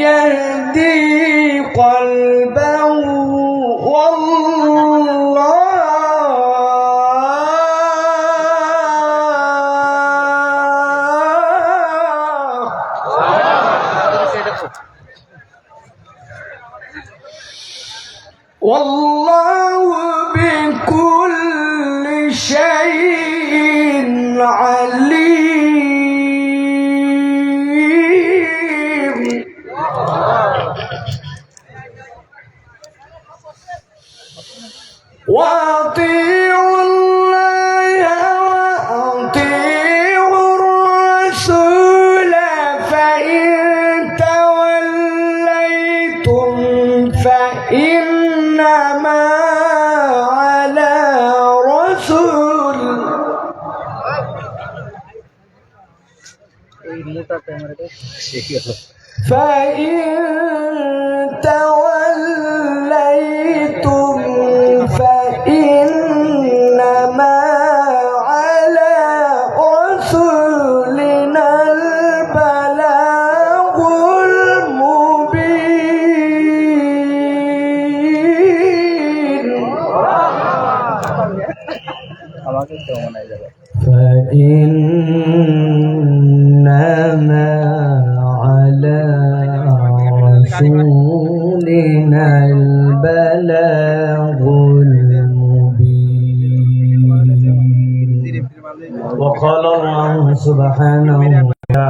يهدي قلبه والله بكل شيء عليم. وأطيعوا الله وأطيعوا الرسول فإن توليتم فإنما على رسول فإن توليتم فإنما على رسولنا البلاغ المبين. فإنما على رسولنا البلاغ المبين. وقال الله سبحانه وتعالى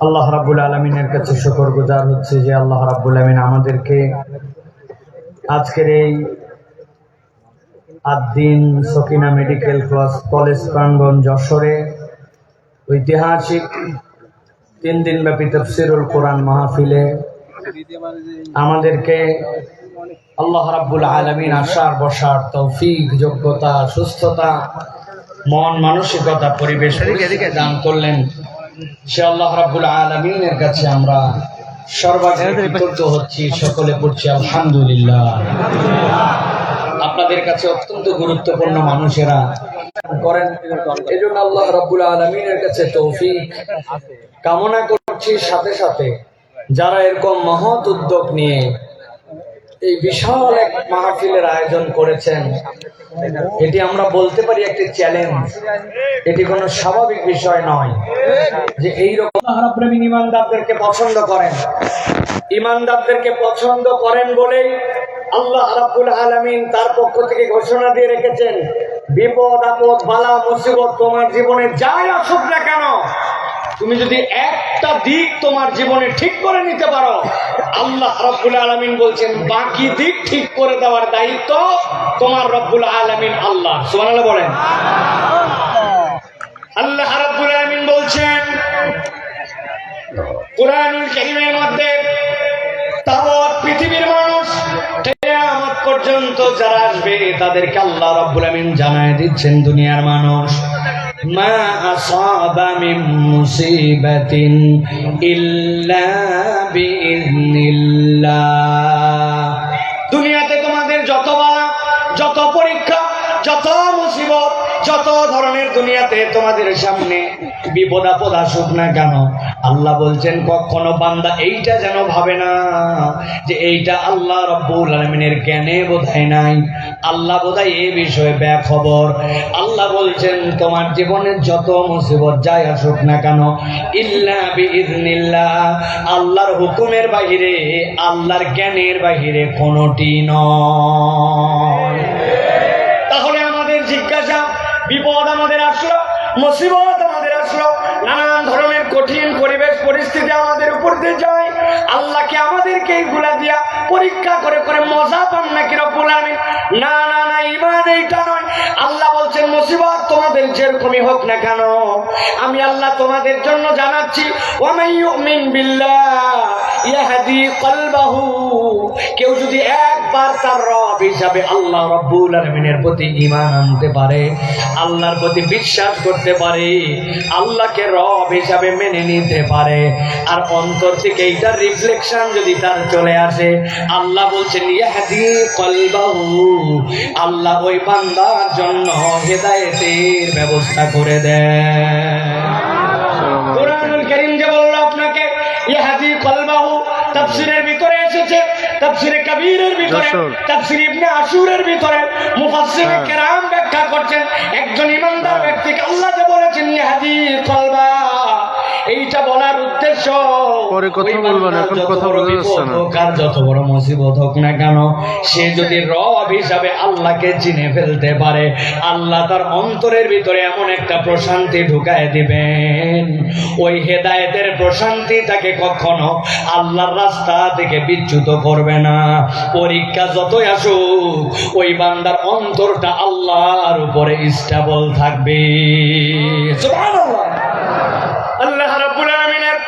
আল্লাহ রাব্বুল আলামিনের কাছে শুকরগুজার হচ্ছে যে আল্লাহ রাব্বুল আলামিন আমাদেরকে আজকের এই আদ্দিন সকিনা মেডিকেল কলেজ প্রাঙ্গণ যশোরে ঐতিহাসিক 3 দিনব্যাপী তাফসীরুল কোরআন মাহফিলে আমাদেরকে আল্লাহ রাব্বুল আলামিন আসার বসার তৌফিক, যোগ্যতা, সুস্থতা, মন মানসিকতা, পরিবেশ দান করলেন। সে আল্লাহ রাব্বুল আলামিনের কাছে আমরা সর্বাগ্রে কৃতজ্ঞ হচ্ছি। সকলে পড়ছি আলহামদুলিল্লাহ। আপনাদের কাছে অত্যন্ত গুরুত্বপূর্ণ মানুষেরা করেন, এজন্য আল্লাহ রাব্বুল আলামিনের কাছে তৌফিক কামনা করছি। সাথে সাথে যারা এরকম মহৎ উদ্যোগ নিয়ে এই বিশাল এক মাহফিলের আয়োজন করেছেন, এটি আমরা বলতে পারি একটি চ্যালেঞ্জ। এটি কোনো স্বাভাবিক বিষয় নয় যে এইরকম ইমানদারদেরকে পছন্দ করেন। ইমানদারদেরকে পছন্দ করেন বলেই আল্লাহ রাব্বুল আলামিন তার পক্ষ থেকে ঘোষণা দিয়ে রেখেছেন, বিপদ আপদ বালা মুসিবত তোমার জীবনে যাই আসুক না কেন, তুমি যদি একটা দিক তোমার জীবনে ঠিক করে নিতে পারো, আল্লাহ রাব্বুল আলামিন বলছেন বাকি দিক ঠিক করে দেওয়ার দায়িত্ব তোমার রব্বুল আলামিন আল্লাহ। সুবহানাল্লাহ বলেন। আল্লাহ রাব্বুল আলামিন বলছেন কুরআনুল কারীমের মধ্যে, তাওয়াত পৃথিবীর মানুষ কিয়ামত পর্যন্ত যারা আসবে তাদেরকে আল্লাহ রাব্বুল আলামিন জানায় দিচ্ছেন, দুনিয়ার মানুষ মা আসাবা মিন মুসিবাতিন ইল্লা বিইذনিল্লাহ। দুনিয়াতে তোমাদের যত বালা, যত পরীক্ষা, যত মুসিবত, যত ধরনের দুনিয়াতে তোমাদের সামনে বিপদ আপদ আসুক না কেন, আল্লাহ বলছেন কখনো বান্দা এইটা যেন ভাবে না যে এইটা আল্লাহ রাব্বুল আলামিনের জ্ঞানে বোধহয় নাই, আল্লাহ বোধহয় এই বিষয়ে বেখবর। আল্লাহ বলছেন তোমার জীবনের যত মুসিবত যাই আসুক না কেন, ইল্লা বিইذনিল্লাহ, আল্লাহর হুকুমের বাহিরে, আল্লাহর জ্ঞানের বাহিরে কোনোটি নয়। তাহলে আমাদের জিজ্ঞাসা, বিপদ আমাদের আসলো, মুসিবত আমাদের আসলো, নানান ধরনের কঠিন পরিবেশ পরিস্থিতি আমাদের উপর দিয়ে যায়, আল্লাহকে আমাদেরকে এইগুলা দিয়া পরীক্ষা করে করে মজা পান নাকি রব্বুল আলামিন? না না না, ঈমান এইটা নয়। আল্লাহ বলছেন মুসিবত তোমাদের যেরকমই হোক না কেন, আমি আল্লাহ তোমাদের জন্য জানাচ্ছি, ওয়া মান ইউমিন বিল্লাহ ইয়াহদি কলবাহু, কেউ যদি একবার তার রব হিসাবে আল্লাহ রাব্বুল আলামিনের প্রতি ঈমান আনতে পারে, আল্লাহর প্রতি বিশ্বাস করতে পারে, আল্লাহকে রব হিসাবে মেনে নিতে পারে, আর অন্তর থেকে এইটার রিফ্লেকশন যদি তার চলে আসে, আল্লাহ বলছেন ইয়াহদি কলবাহু, আল্লাহ ওই বান্দার জন্য হেদায়েতের ব্যবস্থা করে দেয়। কুরআনুল কারীম যে বলল আপনাকে ইয়াহদি কলবাহু, তাফসীরের ভিতরে এসেছে, তাফসীরে কবীরের ভিতরে, তাফসীর ইবনে আশুরের ভিতরে মুফাসসির কেরাম ব্যাখ্যা করছেন একজন ইমানদার ব্যক্তিকে আল্লাহ যে বলেছেন ইয়াহদি কলবা, এইটা বলার উদ্দেশ্য পরে কথা বলবেন, এখন কথা বলতে যাচ্ছে না। কার যত বড় মুসিবত হোক না কেন, সে যদি রব হিসাবে আল্লাহকে চিনে ফেলতে পারে, আল্লাহ তার অন্তরের ভিতরে এমন একটা প্রশান্তি ঢুকায় দিবেন, ওই হেদায়েতের প্রশান্তি তাকে কখনো আল্লাহর রাস্তা থেকে বিচ্যুত করবে না। পরীক্ষা যতই আসুক, ওই বান্দার অন্তরটা আল্লাহর উপরে স্টেবল থাকবে। সুবহানাল্লাহ। আল্লাহ রাব্বুল আমিনের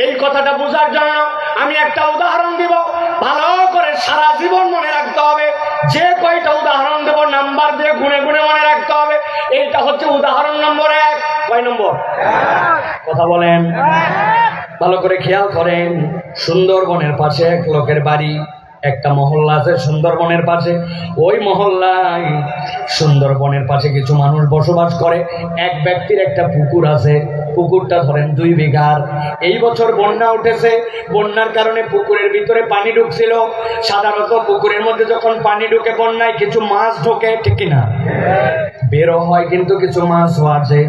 এই কথাটা বোঝার জন্য আমি একটা উদাহরণ দিব, ভালো করে সারা জীবন মনে রাখতে হবে। যে কয়টা উদাহরণ দেব নাম্বার দিয়ে গুনে গুনে মনে রাখতে হবে। এইটা হচ্ছে উদাহরণ নম্বর 1। কয় নম্বর? কথা বলেন, ভালো করে খেয়াল করেন। সুন্দরবনের পাশে এক লোকের বাড়ি, একটা মহল্লা আছে সুন্দরবনের পাশে। ওই মহল্লায় সুন্দরবনের পাশে কিছু মানুষ বসবাস করে। এক ব্যক্তির একটা পুকুর আছে, পুকুরটা ধরেন 2 বিঘার। এই বছর বন্যা উঠেছে, বন্যার কারণে পুকুরের ভিতরে পানি ঢুকছিল। সাধারণত পুকুরের মধ্যে যখন পানি ঢুকে বন্যায় কিছু মাছ ঢোকে, ঠিক কিনা? বেরো হয়, কিন্তু কিছু মাছও আছে।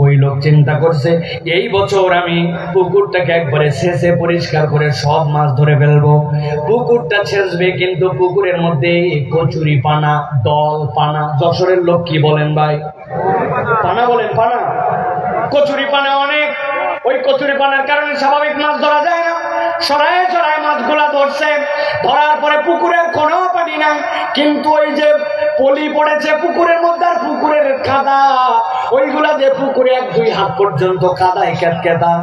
ওই লোক চিন্তা করছে এই বছর আমি পুকুরটাকে একবারে ছেঁচে পরিষ্কার করে সব মাছ ধরে ফেলবো। পুকুরটা ছেঁচবে, কিন্তু পুকুরের মধ্যে কচুরি পানা, দল পানা। যশোরের লোক কি বলেন ভাই? পানা বলেন, পানা। কচুরি পানা অনেক। ওই কচুরি পানার কারণে স্বাভাবিক মাছ ধরা যায় না। সরায় সরায় মাছগুলা ধরছে। ধরার পরে পুকুরের কোনো পানি নাই, কিন্তু ওই যে পলি পড়েছে পুকুরের মধ্যে আর পুকুরের কাদা, ওইগুলা দিয়ে পুকুরে 1-2 হাত পর্যন্ত কাদায় ক্যাতকেতা।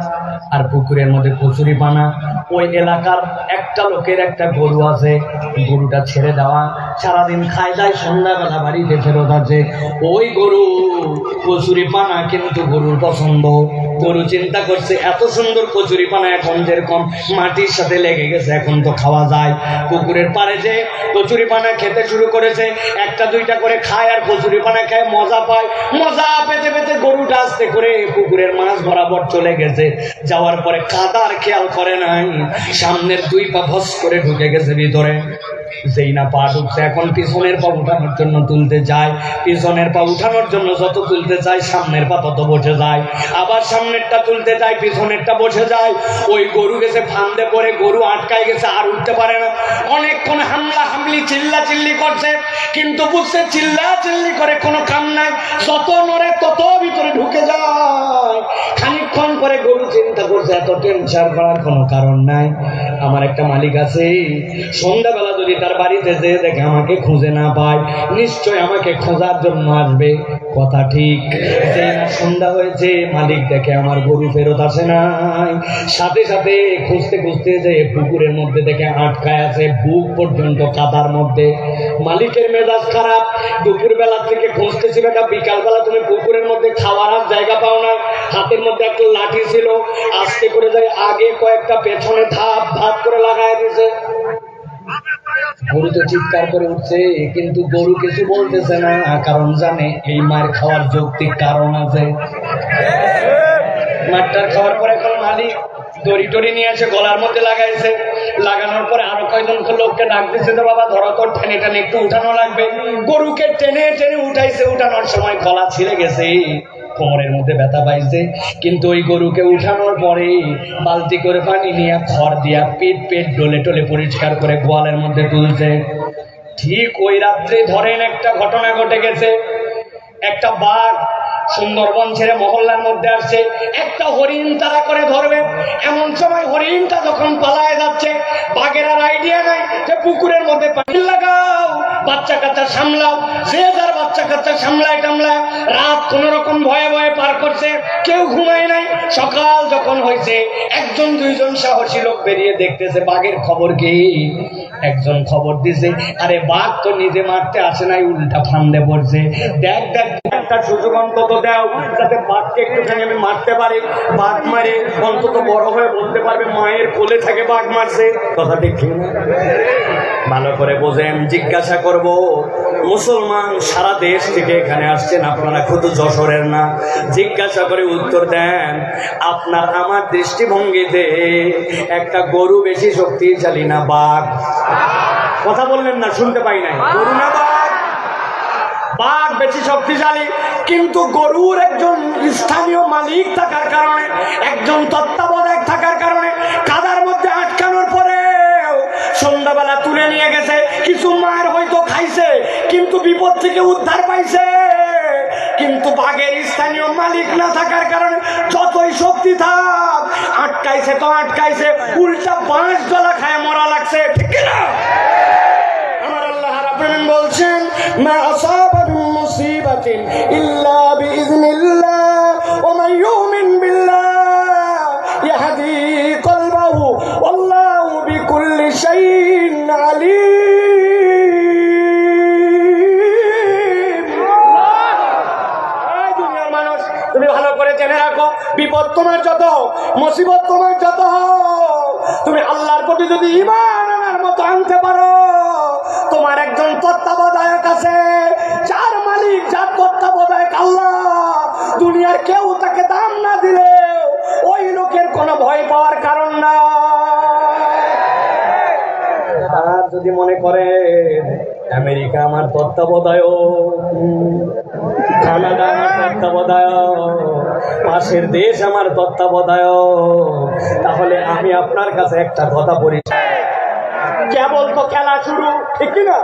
আর পুকুরের মধ্যে কচুরি পানা। ওই এলাকার একটা লোকের একটা গরু আছে, গরুটা ছেড়ে দেওয়া, সারাদিন খায় দায়, সন্ধ্যাবেলা বাড়িতে ফেরত আছে। ওই গরু কচুরি পানা কিন্তু গরুর পছন্দ। গরু চিন্তা করছে এত সুন্দর কচুরি পানা এখন যেরকম মাটির সাথে লেগে গেছে, এখন তো খাওয়া যায়। পুকুরের পাড়ে যে কচুরি পানা খেতে শুরু করেছে, 1-2টা করে খায় আর কচুরি পানা খায়, মজা পায়। মজা পেতে পেতে গরুটা আস্তে করে পুকুরের মাছ বরাবর চলে গেছে। যাওয়ার পরে কাদার খেয়াল করে নাই, সামনের 2 পা ভস করে ঢুকে গেছে ভিতরে। যেই না পা ঢুকছে, এখন পিছনের পা উঠানোর জন্য তুলতে যায়। পিছনের পা উঠানোর জন্য যত তুলতে যায়, সামনের পা তত বসে যায়। আবার সামনেরটা তুলতে যায়, পিছনেরটা বসে যায়। ওই গরু গেছে ফান্দে পড়ে, গরু আটকায় গেছে, আর উঠতে পারে না। অনেকক্ষণ হামলা হামলি চিল্লা চিল্লি করছে, কিন্তু বুঝছে চিল্লা চিল্লি করে কোনো কাম নাই। যত নড়ে তত ভিতরে ঢুকে যায়। খানিকক্ষণ পরে গরু চিন্তা করছে এত টেনশন করার কোনো কারণ নাই। আমার একটা মালিক আছে, সন্ধ্যাবেলা যদি তার বাড়িতে যে দেখে আমাকে খুঁজে না পায়, নিশ্চয় আমাকে খোঁজার জন্য আসবে। কথা ঠিক। যে না সন্ধ্যা হয়েছে, মালিক দেখে আমার গরু ফেরত আসে নাই, সাথে সাথে খুঁজতে খুঁজতে যে পুকুরের মধ্যে দেখে আটকায় আছে, বুক পর্যন্ত কাদার মধ্যে। মালিকের মেজাজ খারাপ। দুপুর বেলা থেকে খুঁজতেছি, বেটা বিকালবেলা তুমি পুকুরের মধ্যে খাওয়ার আর জায়গা পাও না। হাতের মধ্যে একটা লাঠি ছিল, আস্তে করে যায় আগে কয়েকটা, পেছনে ধাপ ধাপ করে লাগায় দিছে। গরু তো চিৎকার করে উঠছে, কিন্তু গরু কিছু বলতেছে না, কারণ জানে এই মার খাওয়ার যৌক্তিক কারণ আছে। মারটার খাওয়ার পরে এখন মালিক দড়ি টড়ি নিয়ে এসে গলার মধ্যে লাগাইছে। লাগানোর পরে আরো কয়জন লোককে ডাক দিচ্ছে, তো বাবা ধরো তো, টেনে টেনে একটু উঠানো লাগবে। গরুকে টেনে টেনে উঠাইছে। উঠানোর সময় গলা ছিঁড়ে গেছে, কোমরের মধ্যে ব্যথা পাইছে। কিন্তু ওই গরুকে উঠানোর পরে বালতি করে পানি নিয়ে খড় দিয়া পেট পেট ডলে টলে পরিষ্কার করে গোয়ালের মধ্যে তুলছে। ঠিক ওই রাত্রে ধরেন একটা ঘটনা ঘটে গেছে। একটা বাঘ সুন্দরবন ছেড়ে মহল্লার মধ্যে আসছে, একটা হরিণ তারা করে ধরবে। এমন সময় হরিণটা যখন পালায় যাচ্ছে, বাঘের আর আইডিয়া নাই যে পুকুরের মধ্যে পানি লাগাও, বাচ্চা কাচ্চা সামলাও। যে যার বাচ্চা কাচ্চা সামলায় টামলায় রাত কোন রকম ভয়ে ভয়ে পার করছে, কেউ ঘুমায় নাই। সকাল যখন হয়েছে, 1-2জন সাহসী লোক বেরিয়ে দেখতেছে বাঘের খবর কি। একজন খবর দিছে, আরে বাঘ তো নিজে মারতে আসে নাই, উল্টা ফান্দে পড়ছে। দেখ দেখ, একটা সুযোগ অন্তত দাও, যাতে বাঘকে একটুখানি আমি মারতে পারি। বাঘ মারে অন্তত বড় হয়ে বলতে পারবে মায়ের কোলে থাকে বাঘ মারছে। কথা ঠিক না? ভালো করে বোঝেন। জিজ্ঞাসা করব, মুসলমান সারা দেশ থেকে এখানে আসছেন, আপনারা শুধু যশোরের না। জিজ্ঞাসা করে উত্তর দেন, আপনার আমার দৃষ্টিভঙ্গিতে একটা গরু বেশি শক্তিশালী না বাঘ? কথা বললেন না, শুনতে পাই নাই। গরু না বাঘ? বাঘ বেশি শক্তিশালী, কিন্তু গরুর একজন স্থানীয় মালিক থাকার কারণে, একজন তত্ত্বাবধায়ক থাকার কারণে, কাদার মধ্যে আটকানোর পরে সন্ধ্যাবেলা তুলে নিয়ে গেছে। কিছু মার হয়তো খাইছে, কিন্তু বিপদ থেকে উদ্ধার পাইছে। কিন্তু বাঘের স্থানীয় মালিক না থাকার কারণে যতই শক্তি থাক, আটকাইছে তো আটকাইছে, উল্টা বাঁশ গলা খায় মরা লাগছে, ঠিক না? আমার আল্লাহ রাব্বুল আলামিন বলছেন, মা আসাবা মিন মুসিবাতিন ইল্লা বিইذنিল্লাহ ওয়া মান ইউমিন বিল্লাহ ইয়াহদি কলবাহু ওয়াল্লাহু বিকুল্লি শাইইন আলীম। এই দুনিয়ার মানুষ, তুমি ভালো করে জেনে রাখো, বিপদ তোমার যত হোক, মুসিবত তোমার যত হোক, তুমি আল্লাহর প্রতি যদি ঈমান আনার মতো আনতে পারো, তোমার একজন তত্ত্বাবধায়ক আছে, যার মালিক, যার তত্ত্বাবধায়ক আল্লাহ। দুনিয়ার কেউ তাকে দাম না দিলে ওই লোকের কোনো ভয় পাওয়ার কারণ না। আর যদি মনে করে আমেরিকা আমার তত্ত্বাবধায়ক, কানাডা আমার তত্ত্বাবধায়ক, পাশের দেশ আমার তত্ত্বাবধায়ক, তাহলে আমি আপনার কাছে একটা কথা বলি, কেবল তো খেলা শুরু, ঠিক না?